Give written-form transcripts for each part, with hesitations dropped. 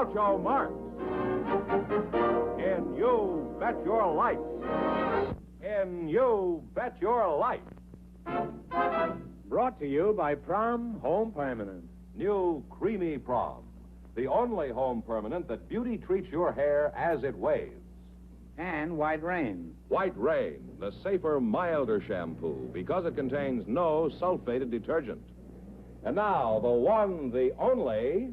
Groucho Marx in You Bet Your Life. In You Bet Your Life. Brought to you by Prom Home Permanent. New Creamy Prom. The only home permanent that beauty treats your hair as it waves. And White Rain. White Rain, the safer, milder shampoo because it contains no sulfated detergent. And now, the one, the only...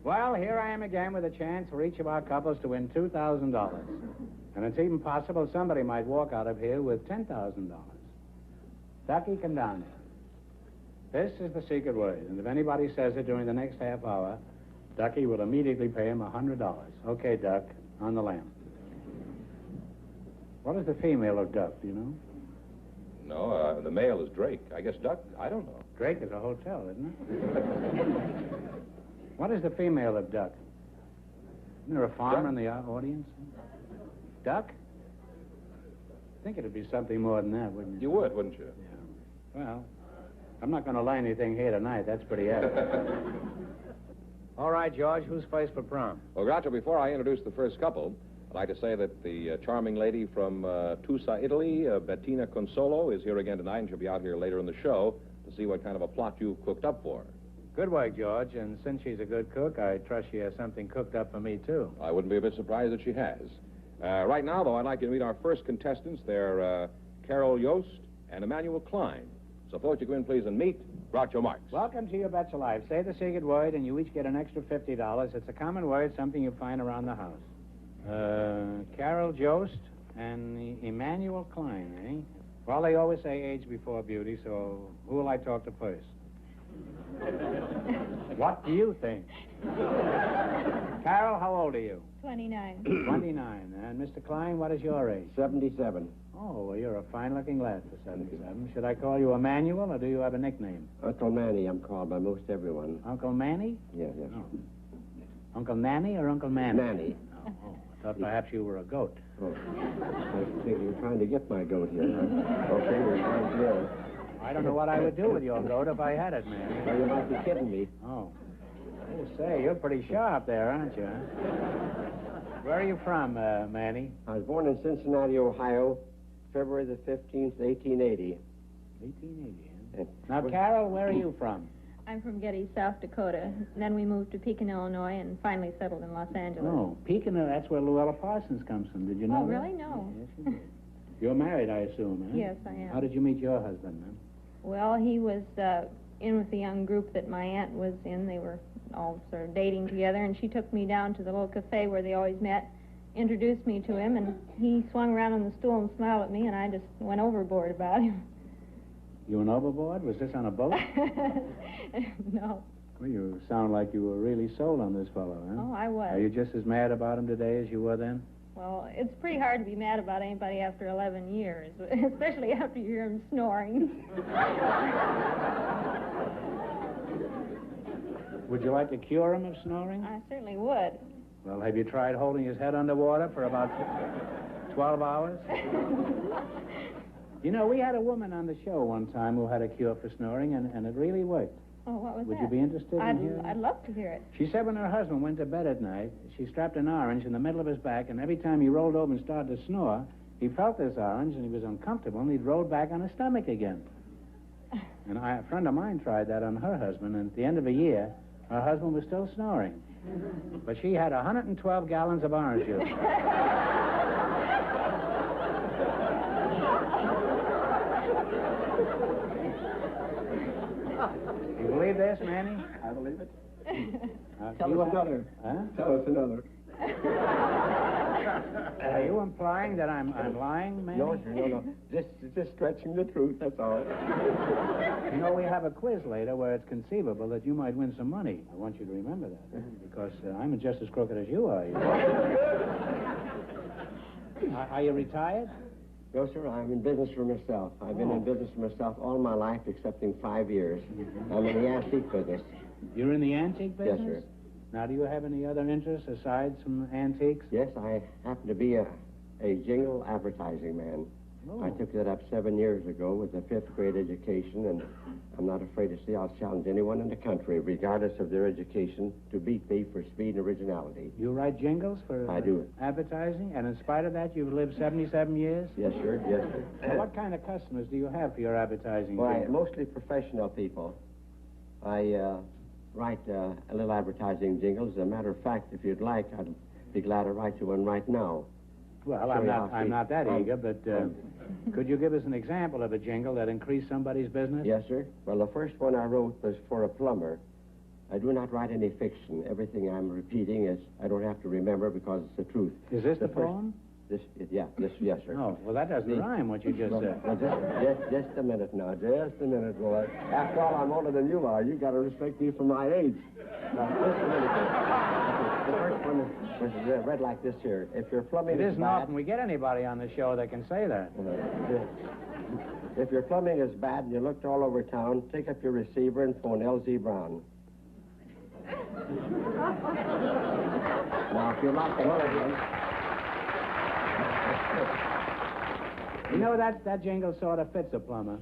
Well, here I am again with a chance for each of our couples to win $2,000. And it's even possible somebody might walk out of here with $10,000. Ducky Condani. This is the secret word, and if anybody says it during the next half hour, Ducky will immediately pay him $100. Okay, Duck, on the lamp. What is the female of Duck, do you know? No, the male is Drake. I guess Duck, I don't know. Drake is a hotel, isn't it? What is the female of Duck? Isn't there a farmer Duck? in the audience? Duck? I think it'd be something more than that, wouldn't you? You would, wouldn't you? Yeah. Well, I'm not going to learn anything here tonight. That's pretty evident. All right, George, who's first for prom? Well, Groucho, before I introduce the first couple, I'd like to say that the charming lady from Tusa, Italy, Bettina Consolo, is here again tonight, and she'll be out here later in the show to see what kind of a plot you've cooked up for her. Good work, George, and since she's a good cook, I trust she has something cooked up for me, too. I wouldn't be a bit surprised if she has. Right now, though, I'd like you to meet our first contestants. They're Carol Yost and Emmanuel Klein. So, folks, you go in, please, and meet Groucho Marx. Welcome to Your Bets Alive. Say the secret word, and you each get an extra $50. It's a common word, something you find around the house. Carol Yost and Emmanuel Klein, eh? Well, they always say age before beauty, so who will I talk to first? What do you think? Carol, how old are you? 29. 29. And Mr. Klein, what is your age? 77. Oh, well, you're a fine-looking lad for 77. Should I call you Emmanuel, or do you have a nickname? Uncle Manny, I'm called by most everyone. Uncle Manny? Yes, yes. Oh. Uncle Nanny or Uncle Manny? Nanny. Oh, I thought perhaps you were a goat. Oh, I think you're trying to get my goat here. Okay, you're trying to. I don't know what I would do with your goat if I had it, Manny. Well, you might be kidding me. Oh. Oh, say, you're pretty sharp there, aren't you? Huh? Where are you from, Manny? I was born in Cincinnati, Ohio, February the 15th, 1880. 1880, huh? Now, Carol, where are you from? I'm from Getty, South Dakota. And then we moved to Pekin, Illinois, and finally settled in Los Angeles. Oh, Pekin, that's where Luella Parsons comes from. Did you know Oh, that? really? No. Yes, you did. You're married, I assume, huh? Yes, I am. How did you meet your husband, then? Well, he was in with the young group that my aunt was in. They were all sort of dating together, and she took me down to the little cafe where they always met, introduced me to him, and he swung around on the stool and smiled at me, and I just went overboard about him. You went overboard? Was this on a boat? No. Well, you sound like you were really sold on this fellow, huh? Oh, I was. Are you just as mad about him today as you were then? Well, it's pretty hard to be mad about anybody after 11 years, especially after you hear him snoring. Would you like to cure him of snoring? I certainly would. Well, have you tried holding his head underwater for about 12 hours? You know, we had a woman on the show one time who had a cure for snoring, and it really worked. Oh, what was Would that? you be interested in hearing? I'd love to hear it. She said when her husband went to bed at night, she strapped an orange in the middle of his back, and every time he rolled over and started to snore, he felt this orange, and he was uncomfortable, and he'd roll back on his stomach again. And a friend of mine tried that on her husband, and at the end of a year, her husband was still snoring. But she had 112 gallons of orange juice. You believe this, Manny? I believe it. Tell us another. Huh? Tell us another. Are you implying that I'm lying, Manny? No, sir, no. Just stretching the truth, that's all. You know, we have a quiz later where it's conceivable that you might win some money. I want you to remember that, because I'm just as crooked as you are. Are you retired? No, sir, I'm in business for myself. I've been in business for myself all my life, excepting 5 years. I'm in the antique business. You're in the antique business? Yes, sir. Now, do you have any other interests aside from antiques? Yes, I happen to be a a jingle advertising man. Oh. I took that up 7 years ago with a 5th grade education, and I'm not afraid to say I'll challenge anyone in the country, regardless of their education, to beat me for speed and originality. You write jingles for I do. advertising, and in spite of that, you've lived 77 years? Yes, sir. Yes, sir. Well, what kind of customers do you have for your advertising? Why, jingles? mostly professional people. I write a little advertising jingle. As a matter of fact, if you'd like, I'd be glad to write you one right now. Well, I'm not that eager, but could you give us an example of a jingle that increased somebody's business? Yes, sir. Well, the first one I wrote was for a plumber. I do not write any fiction. Everything I'm repeating is I don't have to remember because it's the truth. Is this the poem? Yes, sir. Oh, well, that doesn't rhyme, what you just said. Well, just a minute now. Just a minute, boy. After all, I'm older than you are. You got to respect me for my age. Now, just a minute. The first one was read like this here. If your plumbing It is isn't bad... often we get anybody on the show that can say that. If your plumbing is bad and you looked all over town, take up your receiver and phone L.Z. Brown. Now, if you're not the one You know, that jingle sort of fits a plumber.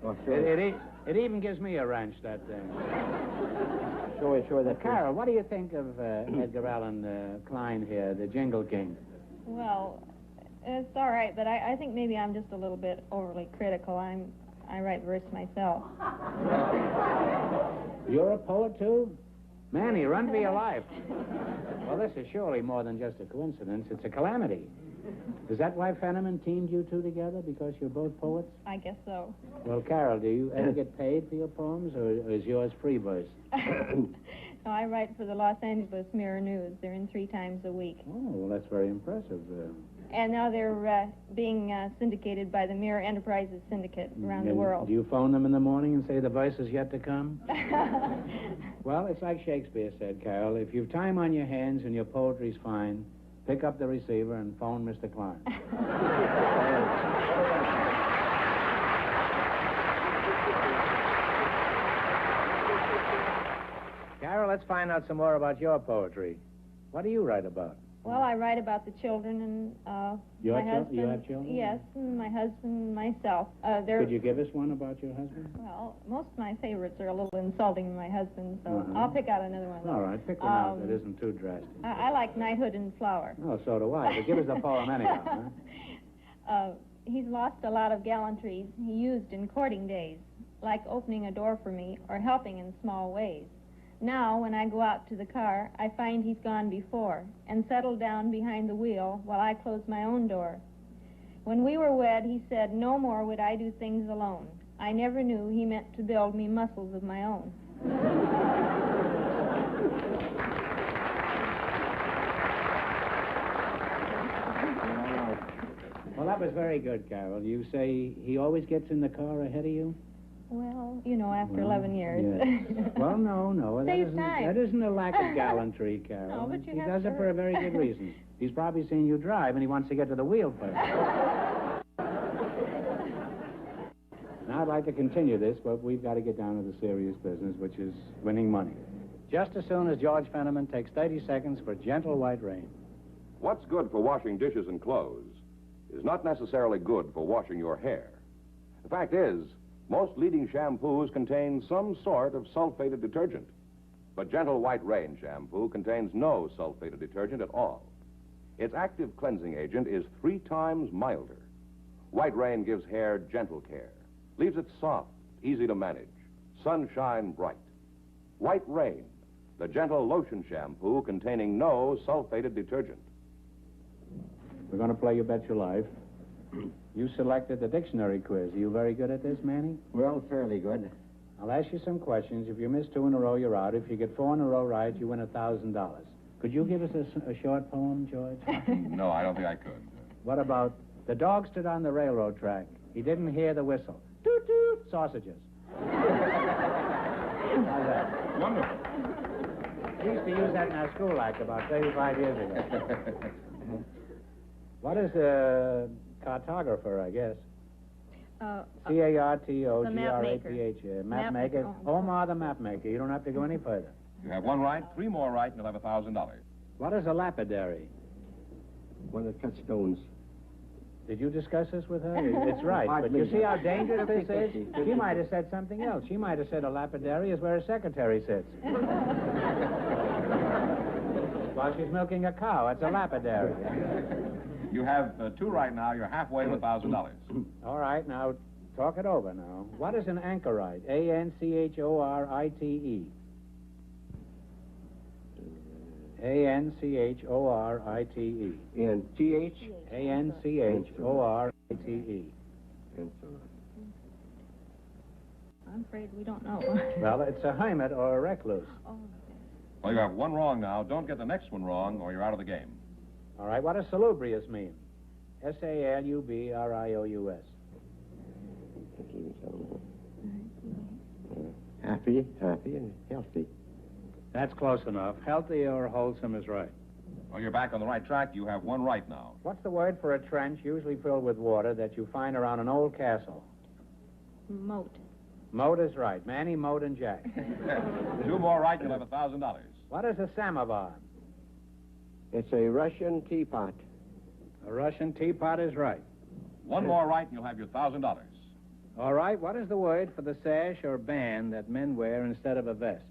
Oh, sure. It even gives me a wrench, that thing. Sure that... Carol, what do you think of Edgar Allan Klein here, the Jingle King? Well, it's all right, but I think maybe I'm just a little bit overly critical. I write verse myself. You're a poet, too? Manny, run for your life. Well, this is surely more than just a coincidence. It's a calamity. Is that why Fenneman teamed you two together, because you're both poets? I guess so. Well, Carol, do you ever get paid for your poems, or is yours free verse? No, I write for the Los Angeles Mirror News. They're in 3 times a week. Oh, well, that's very impressive. And now they're being syndicated by the Mirror Enterprises Syndicate around the world. Do you phone them in the morning and say the verse is yet to come? Well, it's like Shakespeare said, Carol. If you've time on your hands and your poetry's fine, pick up the receiver and phone Mr. Klein. Carol, let's find out some more about your poetry. What do you write about? Well, I write about the children and my husband. You have children? Yes, and my husband and myself. Could you give us one about your husband? Well, most of my favorites are a little insulting to my husband, so I'll pick out another one. All right, pick one out that isn't too drastic. I like Knighthood and Flower. Oh, so do I. But give us the poem anyhow, huh? He's lost a lot of gallantries he used in courting days, like opening a door for me or helping in small ways. Now, when I go out to the car, I find he's gone before and settled down behind the wheel while I close my own door. When we were wed, he said, no more would I do things alone. I never knew he meant to build me muscles of my own. Well, that was very good, Carol. You say he always gets in the car ahead of you? Well, you know, after 11 years. Yes. Well, no. Saves time. That isn't a lack of gallantry, Carol. No, but you he have does to it for a very good reason. He's probably seen you drive, and he wants to get to the wheel first. Now, I'd like to continue this, but we've got to get down to the serious business, which is winning money. Just as soon as George Fenneman takes 30 seconds for Gentle White Rain. What's good for washing dishes and clothes is not necessarily good for washing your hair. The fact is, most leading shampoos contain some sort of sulfated detergent. But Gentle White Rain shampoo contains no sulfated detergent at all. Its active cleansing agent is 3 times milder. White Rain gives hair gentle care, leaves it soft, easy to manage, sunshine bright. White Rain, the gentle lotion shampoo containing no sulfated detergent. We're going to play You Bet Your Life. You selected the dictionary quiz. Are you very good at this, Manny? Well, fairly good. I'll ask you some questions. If you miss 2 in a row, you're out. If you get 4 in a row right, you win $1,000. Could you give us a short poem, George? No, I don't think I could. What about the dog stood on the railroad track. He didn't hear the whistle. Toot, toot, sausages. How's that? Wonderful. We used to use that in our school act about 35 years ago. What is a cartographer, I guess? C-A-R-T-O-G-R-A-P-H. Map maker. Omar the map maker. You don't have to go any further. You have 1 right, 3 more right, and you'll have $1,000. What is a lapidary? One that cuts stones. Did you discuss this with her? It's right. But you see how dangerous this is? She might have said something else. She might have said a lapidary is where a secretary sits. While she's milking a cow, it's a lapidary. You have 2 right now. You're halfway to $1,000. All right, now, talk it over now. What is an anchorite? A-N-C-H-O-R-I-T-E. A-N-C-H-O-R-I-T-E. N-T-H? A-N-C-H-O-R-I-T-E. I'm afraid we don't know. Well, it's a hermit or a recluse. Oh, Well, you have 1 wrong now. Don't get the next one wrong, or you're out of the game. All right, what does salubrious mean? S-A-L-U-B-R-I-O-U-S. Happy and healthy. That's close enough. Healthy or wholesome is right. Well, you're back on the right track. You have 1 right now. What's the word for a trench usually filled with water that you find around an old castle? moat. Moat is right. Manny, Moat, and Jack. 2 more right, you'll have $1,000. What is a samovar? It's a Russian teapot. A Russian teapot is right. 1 more right, and you'll have your $1,000. All right, what is the word for the sash or band that men wear instead of a vest?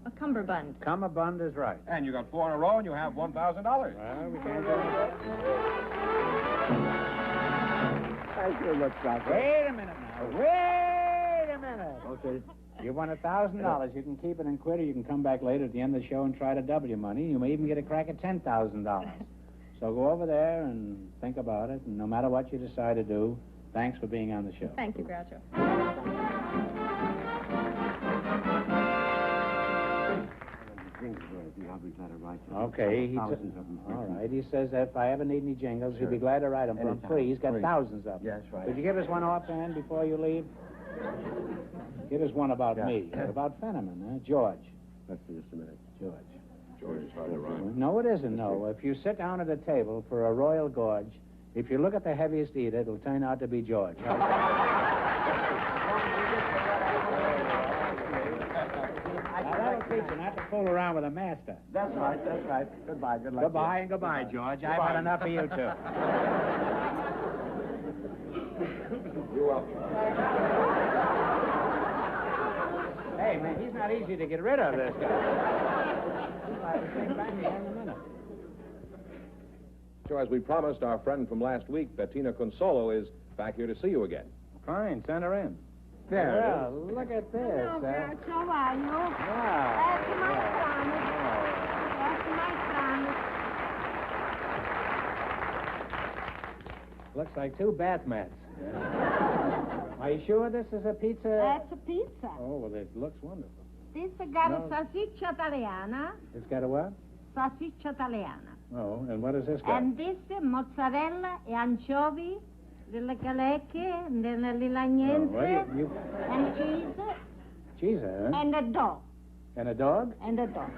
A cummerbund. Cummerbund is right. And you got 4 in a row, and you have $1,000. Well, we can't do it. Thank you, look, Doctor. Wait a minute now. Wait a minute. Okay. You won $1,000. You can keep it in quid, or you can come back later at the end of the show and try to double your money. You may even get a crack at $10,000. So go over there and think about it, and no matter what you decide to do, thanks for being on the show. Thank you, Groucho. Okay. Thousands of them. All right. He says that if I ever need any jingles, he'd be glad to write them for him Anytime. free. He's got Free. thousands of them. Yes, right. Could you give us one offhand before you leave? Give us one about Yeah. me. About Fenneman, huh? George. Let's see just a minute. George. George is hard to rhyme. No, it isn't, no. If you sit down at a table for a royal gorge, if you look at the heaviest eater, it'll turn out to be George. That'll teach you not to fool around with a master. That's right, that's right. Goodbye, good luck. Goodbye and goodbye, George. I've had enough of you, too. You're welcome. Hey, man, he's not easy to get rid of, this guy. Back here in a minute. So as we promised our friend from last week, Bettina Consolo, is back here to see you again. Fine, send her in. There it Well, look at this. Hello, Groucho, how are you? Yeah. That's my promise. That's my promise. Looks like 2 bath mats. Are you sure this is a pizza? That's a pizza. Oh, well, it looks wonderful. This got No. a salsiccia italiana. It's got a what? Salsiccia italiana. Oh, and what does this got? And this mozzarella e anchovy, delle calecche, delle lilagnenze, you... and cheese, Cheese, huh? and a dog. And a dog? And a dog.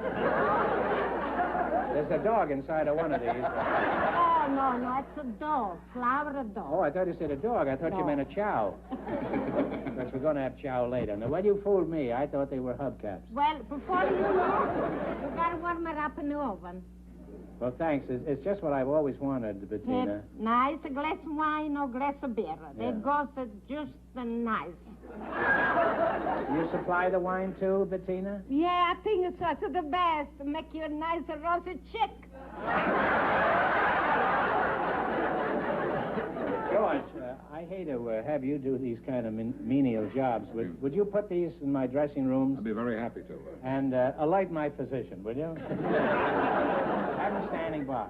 There's a dog inside of one of these. Oh, no, it's a dog. Flower dog. Oh, I thought you said a dog. I thought you No. meant a chow. Because we're going to have chow later. Now, well, you fooled me. I thought they were hubcaps. Well, before you know, you got to warm it up in the oven. Well, thanks. It's just what I've always wanted, Bettina. Nice, a glass of wine or glass of beer. Yeah. That goes just nice. You supply the wine, too, Bettina? Yeah, I think it's the best. Make you a nice roasted chick. George, I hate to have you do these kind of menial jobs. Would you put these in my dressing rooms I'd be very happy to. and alight my physician, will you? Have him standing by.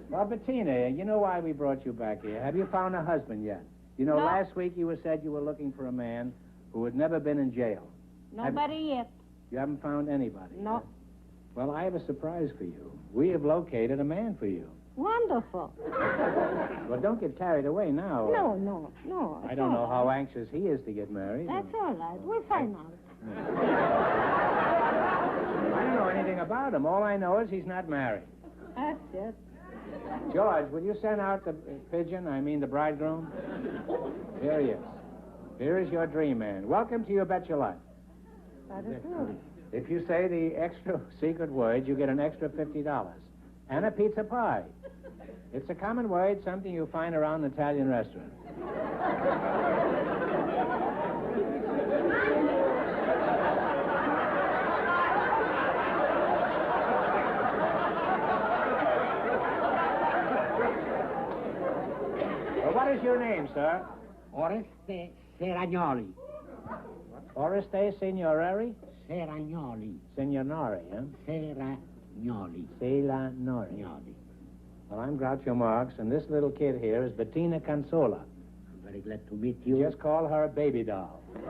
Well, Bettina, you know why we brought you back here. Have you found a husband yet? You know, No. last week you said you were looking for a man who had never been in jail. Nobody yet. You haven't found anybody. No. Well, I have a surprise for you. We have located a man for you. Wonderful. Well, don't get carried away now. No. I don't know how anxious he is to get married. That's all right. We'll find out. I don't know anything about him. All I know is he's not married. That's it. George, will you send out the pigeon? I mean the bridegroom? Here he is. Here is your dream man. Welcome to You Bet Your Life. That is good. If you say the extra secret word, you get an extra $50. And a pizza pie. It's a common word, something you find around an Italian restaurant. Well, what is your name, sir? Oreste Seragnoli. Oreste Signorari? Seragnoli. Signorari, huh? Seragnoli. Selanori. Well, I'm Groucho Marx, and this little kid here is Bettina Consola. I'm very glad to meet you. Just call her Baby Doll. Baby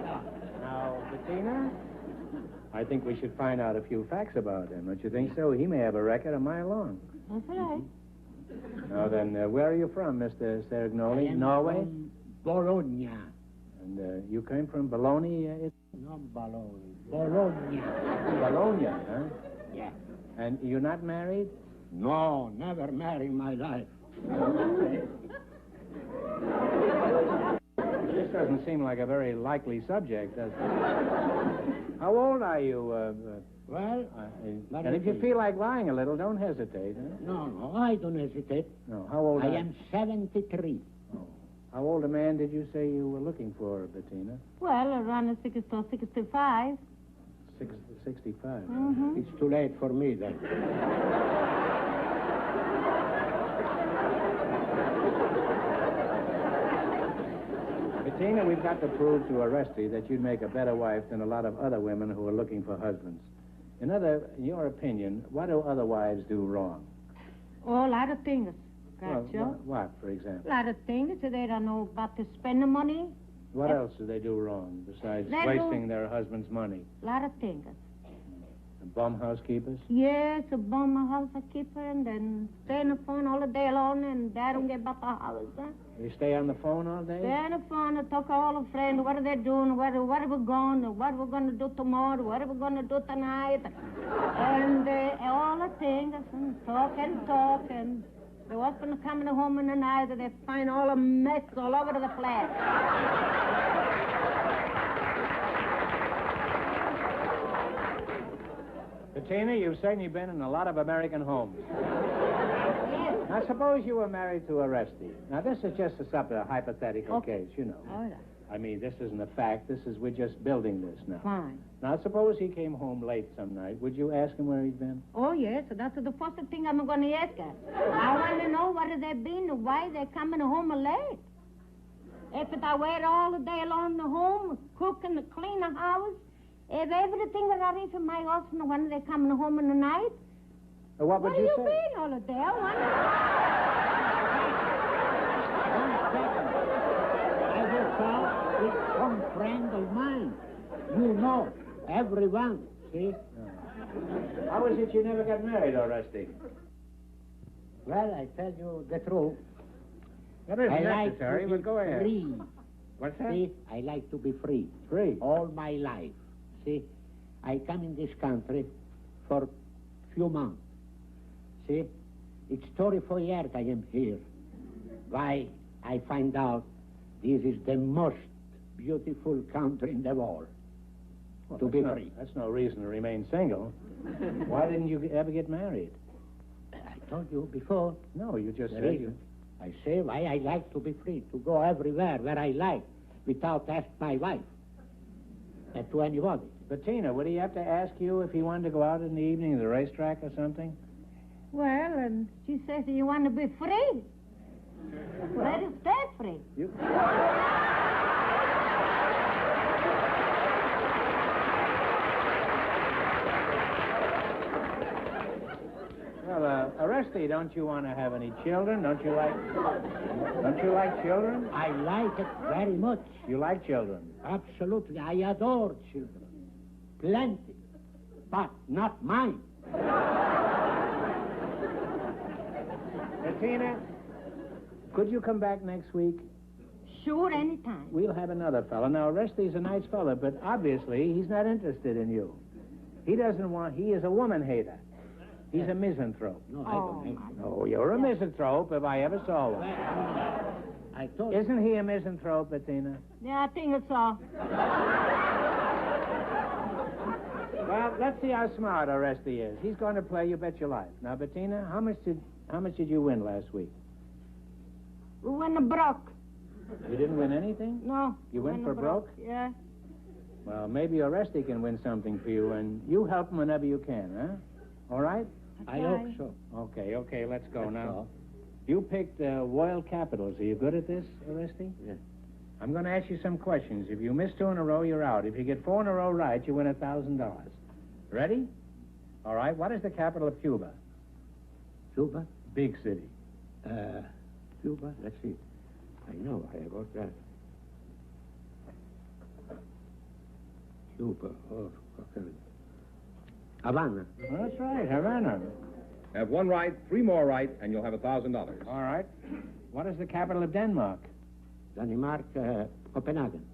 doll. Now, Bettina, I think we should find out a few facts about him. Don't you think so? He may have a record a mile long. That's right. Now then, where are you from, Mr. Seragnoli? I am Norway? from Bologna. And you came from Bologna? Not Bologna. Bologna. Bologna, huh? Yeah. And you're not married? No, never married in my life. This doesn't seem like a very likely subject, does it? How old are you? Well, And if you feel like lying a little, don't hesitate, huh? No, I don't hesitate. No, how old I are am 73. Oh. How old a man did you say you were looking for, Bettina? Well, around 60 or 65. 65. Mm-hmm. It's too late for me then. Bettina, we've got to prove to Oreste that you'd make a better wife than a lot of other women who are looking for husbands. In your opinion, what do other wives do wrong? Oh, a lot of things, Well, Groucho. what, for example? A lot of things. They don't know about to spend the money. What else do they do wrong besides They wasting their husband's money? A lot of things. Bum housekeepers? Yes, a bum housekeeper, and then stay on the phone all the day long, and they don't get about the house. Huh? They stay on the phone all day? Stay on the phone and talk to all the friends. What are they doing? Where are we going? What are we going to do tomorrow? What are we going to do tonight? And all the things, and talk. And the husband coming home in the night, and they find all the mess all over the place. Bettina, you've certainly been in a lot of American homes. Now, suppose you were married to Oreste. Now, this is just a hypothetical case, you know. All right. I mean, this isn't a fact. We're just building this now. Fine. Now, suppose he came home late some night. Would you ask him where he'd been? Oh, yes, that's the first thing I'm going to ask her. I want to know where they've been, why they're coming home late. If I wait all the day long in the home, cook and clean the house, if everything is ready for my husband, when they're coming home in the night, What would where you you say? been all the day? I want I will talk with some friend of mine. You know, everyone, see? How is it you never got married, Oreste? Well, I tell you the truth. That isn't I like necessary, to but be go ahead. free. What's that? See, I like to be free. Free? All my life. See, I come in this country for few months. See, it's 34 years I am here. Why, I find out this is the most beautiful country in the world. Well, to be that's free. That's no reason to remain single. Why didn't you ever get married? I told you before. No, you just The said reason. I say why I like to be free, to go everywhere where I like, without asking my wife and to anybody. Bettina, would he have to ask you if he wanted to go out in the evening to the racetrack or something? well, and she says, you want to be free? Let us stay free. You... Well, Oreste, don't you want to have any children? Don't you like children? I like it very much. You like children? Absolutely. I adore children. Plenty. But not mine. Bettina, could you come back next week? Sure, anytime. We'll have another fella. Now, Oreste's a nice fella, but obviously he's not interested in you. He is a woman hater. He's a misanthrope. No, I don't think so. Oh, you're a misanthrope if I ever saw one. I told you. Isn't he a misanthrope, Bettina? Yeah, I think it's all. Well, let's see how smart Oresty is. He's going to play You Bet Your Life. Now, Bettina, how much did you win last week? We win a broke. You didn't win anything? No. You went for broke? Yeah. Well, maybe Oresty can win something for you, and you help him whenever you can, huh? All right? I hope so. Okay, let's go That's now. all. You picked Royal Capitals. Are you good at this, Oresty? Yes. I'm going to ask you some questions. If you miss 2 in a row, you're out. If you get 4 in a row right, you win $1,000. Ready? All right. What is the capital of Cuba? Cuba? Big city. Cuba? Let's see. I know. I wrote that. Cuba. Oh, okay. Havana. Well, that's right, Havana. Have 1 right, 3 more right, and you'll have $1,000. All right. What is the capital of Denmark? Denmark, Copenhagen.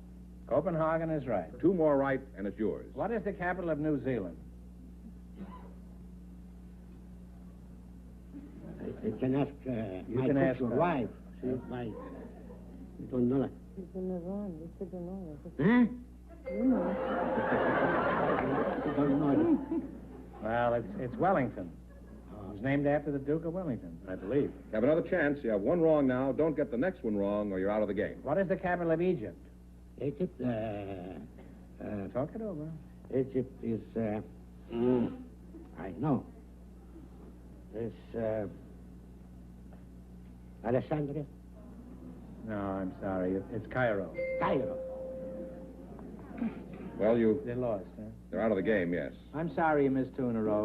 Copenhagen is right. 2 more right, and it's yours. What is the capital of New Zealand? I can ask You my can ask your her. wife. See, my... You don't know that. Huh? You don't know it. Well, it's Wellington. It was named after the Duke of Wellington, I believe. You have another chance. You have 1 wrong now. Don't get the next one wrong, or you're out of the game. What is the capital of Egypt? Egypt, Talk it over. Egypt is, I know. It's, Alexandria? No, I'm sorry. It's Cairo. Cairo. Well, They lost, huh? they're out of the game, yes. I'm sorry you missed 2 in a row.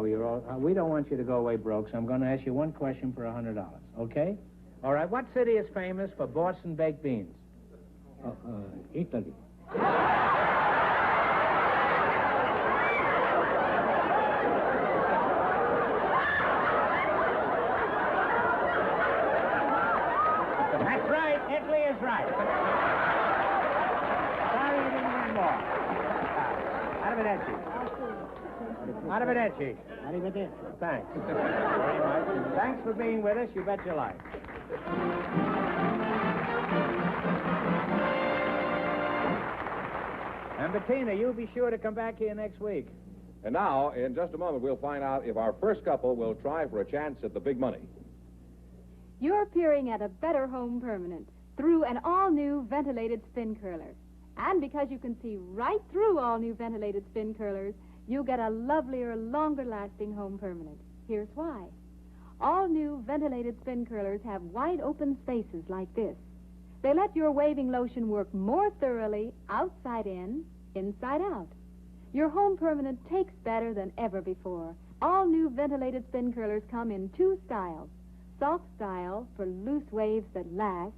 We don't want you to go away broke, so I'm going to ask you 1 question for $100, okay? All right, what city is famous for Boston baked beans? Italy. That's right. Italy is right. Sorry you didn't win more. Arrivederci. Arrivederci. Arrivederci. Thanks. Very much. Thanks for being with us. You bet your life. And Bettina, you be sure to come back here next week. And now, in just a moment, we'll find out if our first couple will try for a chance at the big money. You're peering at a better home permanent through an all-new ventilated spin curler. And because you can see right through all new ventilated spin curlers, you get a lovelier, longer-lasting home permanent. Here's why. All new ventilated spin curlers have wide open spaces like this. They let your waving lotion work more thoroughly outside in, inside out. Your home permanent takes better than ever before. All new ventilated spin curlers come in 2 styles. Soft style for loose waves that last,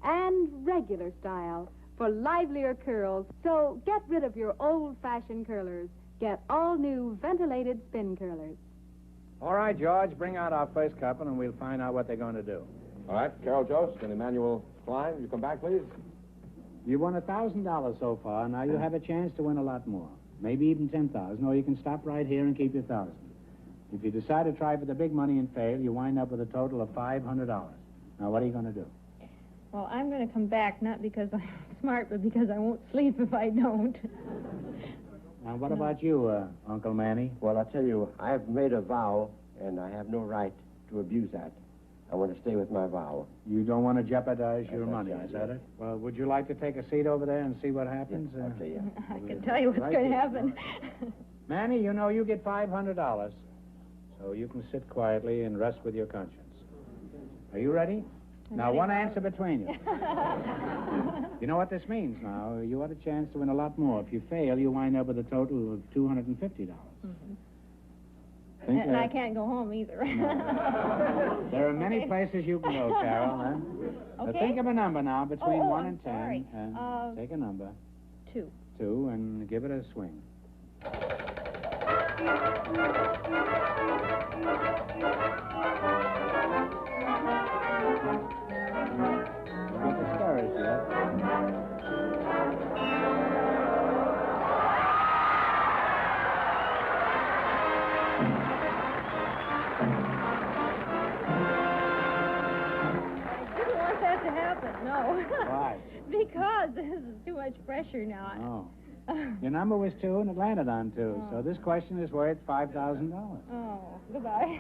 and regular style for livelier curls. So get rid of your old-fashioned curlers. Get all new ventilated spin curlers. All right, George, bring out our first couple, and we'll find out what they're going to do. All right, Carol Jost and Emmanuel Klein, you come back, please. You won $1,000 so far. Now you have a chance to win a lot more. Maybe even 10,000, or you can stop right here and keep your 1,000. If you decide to try for the big money and fail, you wind up with a total of $500. Now, what are you going to do? Well, I'm going to come back, not because I'm smart, but because I won't sleep if I don't. Now, what about you, Uncle Manny? Well, I tell you, I have made a vow, and I have no right to abuse that. I want to stay with my vow. You don't want to jeopardize your That's money, right, is that yeah. it? Well, would you like to take a seat over there and see what happens? Yes, I'll tell you. I can tell you what's Right going to here. happen. Manny, you know you get $500, so you can sit quietly and rest with your conscience. Are you ready? Now, ready, one Bob. answer between you. You know what this means now. You have a chance to win a lot more. If you fail, you wind up with a total of $250. Think, And I can't go home either. There are many places you can go, Carol. Huh? Okay. Think of a number now between Oh, 1 I'm and 10. sorry. And take a number. 2. 2, and give it a swing. Don't get discouraged yet. I didn't want that to happen, no. Why? Because this is too much pressure now. Oh. Your number was 2, and it landed on 2. So this question is worth $5,000. Oh, goodbye.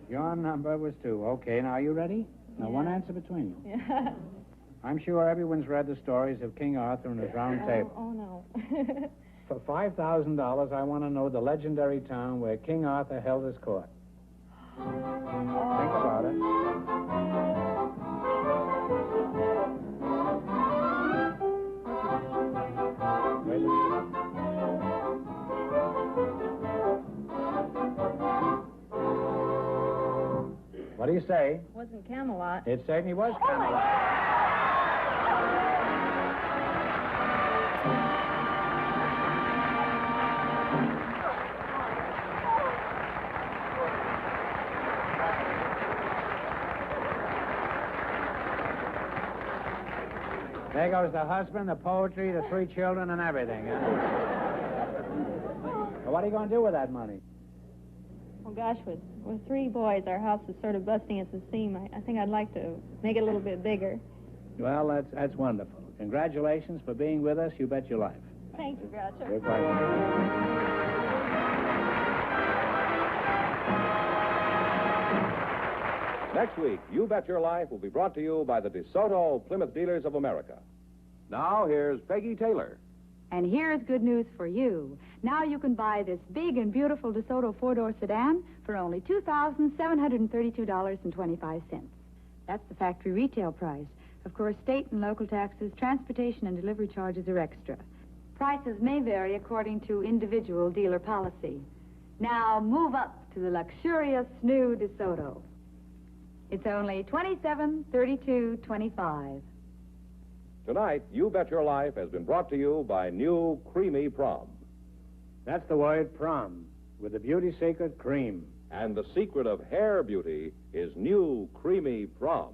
Your number was 2. Okay, now are you ready? Now, one answer between you. Yeah. I'm sure everyone's read the stories of King Arthur and his round table. Oh, no. For $5,000, I want to know the legendary town where King Arthur held his court. Think about it. Wait a minute. What do you say? Wasn't Camelot. It certainly was Camelot. There goes the husband, the poetry, the 3 children, and everything. Huh? Well, what are you going to do with that money? Oh, gosh, with 3 boys, our house is sort of busting at the seam. I think I'd like to make it a little bit bigger. Well, that's wonderful. Congratulations for being with us. You bet your life. Thank you, Groucho. You're quite welcome. Next week, You Bet Your Life will be brought to you by the DeSoto Plymouth Dealers of America. Now, here's Peggy Taylor. And here's good news for you. Now you can buy this big and beautiful DeSoto 4-door sedan for only $2,732.25. That's the factory retail price. Of course, state and local taxes, transportation, and delivery charges are extra. Prices may vary according to individual dealer policy. Now move up to the luxurious new DeSoto. It's only $27,32.25. Tonight, You Bet Your Life has been brought to you by New Creamy Prom. That's the word, prom, with the beauty secret, cream. And the secret of hair beauty is New Creamy Prom.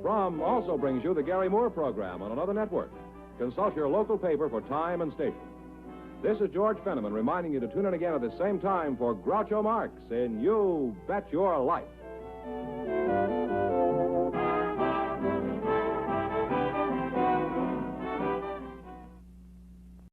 Prom also brings you the Gary Moore program on another network. Consult your local paper for time and station. This is George Fenneman reminding you to tune in again at the same time for Groucho Marx in You Bet Your Life.